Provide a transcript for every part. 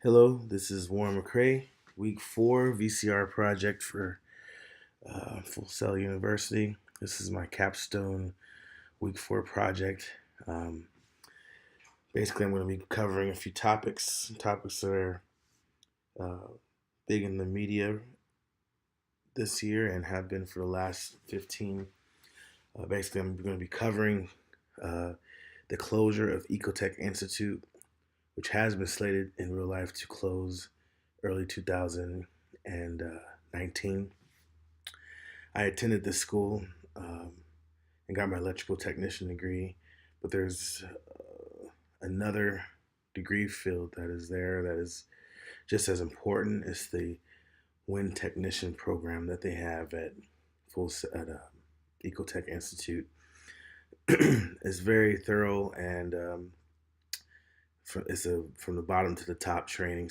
Hello, this is Warren McCray, week 4 VCR project for Full Sail University. This is my capstone week 4 project. Um, Basically, I'm going to be covering a few topics that are uh, big in the media this year and have been for the last 15. Basically, I'm going to be covering uh, the closure of Ecotech Institute, which has been slated in real life to close early 2019. I attended this school and got my electrical technician degree, but there's another degree field that is there that is just as important. It's the wind technician program that they have at Ecotech Institute. It's very thorough and it's a from the bottom to the top training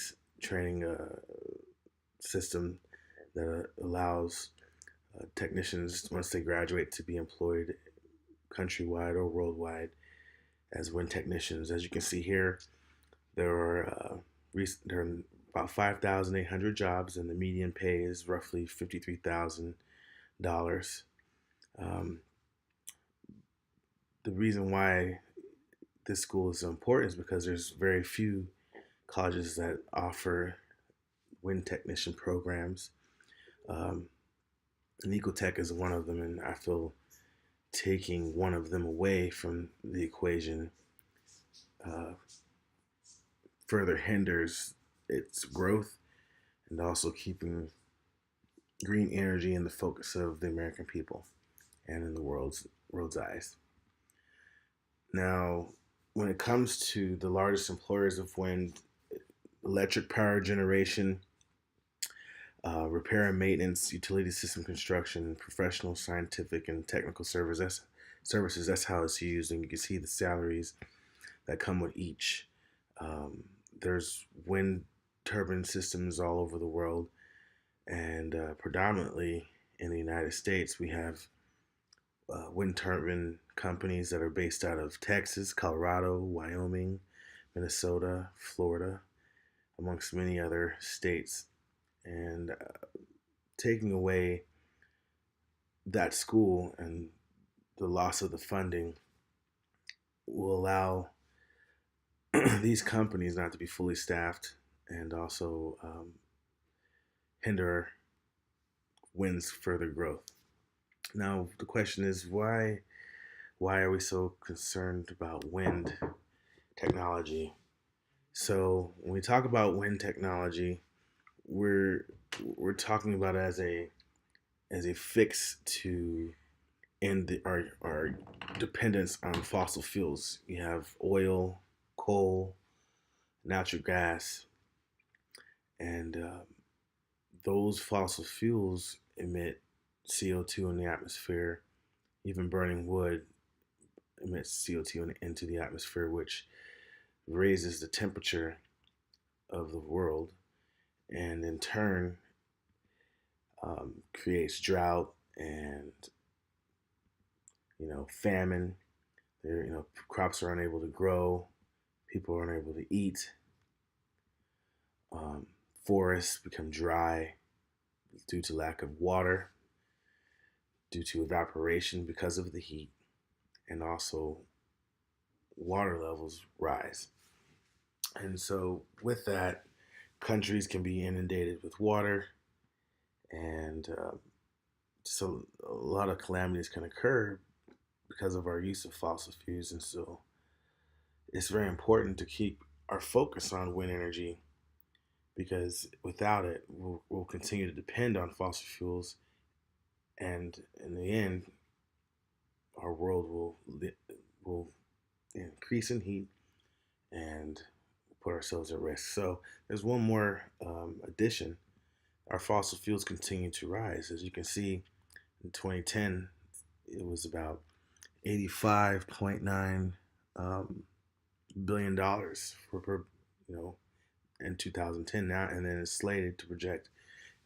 system that allows technicians once they graduate to be employed countrywide or worldwide as wind technicians. As you can see here, there are about 5,800 jobs, and the median pay is roughly $53,000. Um, the reason why this school is so important is because there's very few colleges that offer wind technician programs. Um, and Ecotech is one of them, and I feel taking one of them away from the equation uh, further hinders its growth and also keeping green energy in the focus of the American people and in the world's eyes. Now, when it comes to the largest employers of wind, electric power generation, repair and maintenance, utility system construction, professional, scientific, and technical services. That's how it's used, and you can see the salaries that come with each. Um, there's wind turbine systems all over the world, and predominantly in the United States, we have wind turbine companies that are based out of Texas, Colorado, Wyoming, Minnesota, Florida, amongst many other states. And taking away that school and the loss of the funding will allow these companies not to be fully staffed and also hinder wind's further growth. Now, the question is why are we so concerned about wind technology? So when we talk about wind technology, we're talking about it as a fix to end our dependence on fossil fuels. You have oil, coal, natural gas, and those fossil fuels emit CO2 in the atmosphere. Even burning wood emits CO2 into the atmosphere, which raises the temperature of the world, and in turn creates drought and famine. Crops are unable to grow, people are unable to eat, um, forests become dry due to lack of water, due to evaporation because of the heat, and also water levels rise. And so, with that, countries can be inundated with water, and so a lot of calamities can occur because of our use of fossil fuels. And so, it's very important to keep our focus on wind energy because without it, we'll continue to depend on fossil fuels, and in the end, our world will increase in heat and put ourselves at risk. So there's one more addition. Our fossil fuels continue to rise. As you can see, in 2010, it was about $85.9 billion you know, in 2010 now, and then it's slated to project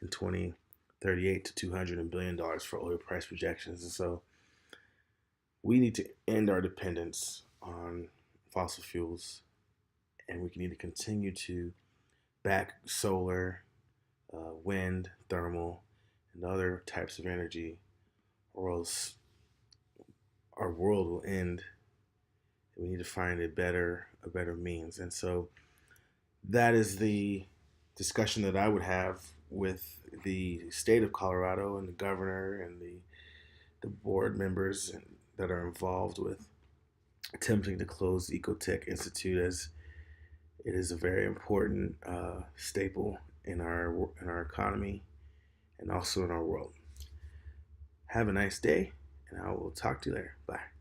in 2038 to $200 billion for oil price projections. And so we need to end our dependence on fossil fuels, and we need to continue to back solar, wind, thermal, and other types of energy, or else our world will end. We need to find a better means. And so that is the discussion that I would have with the state of Colorado and the governor and the board members that are involved with attempting to close the Ecotech Institute, as it is a very important staple in our economy and also in our world. Have a nice day, and I will talk to you later. Bye.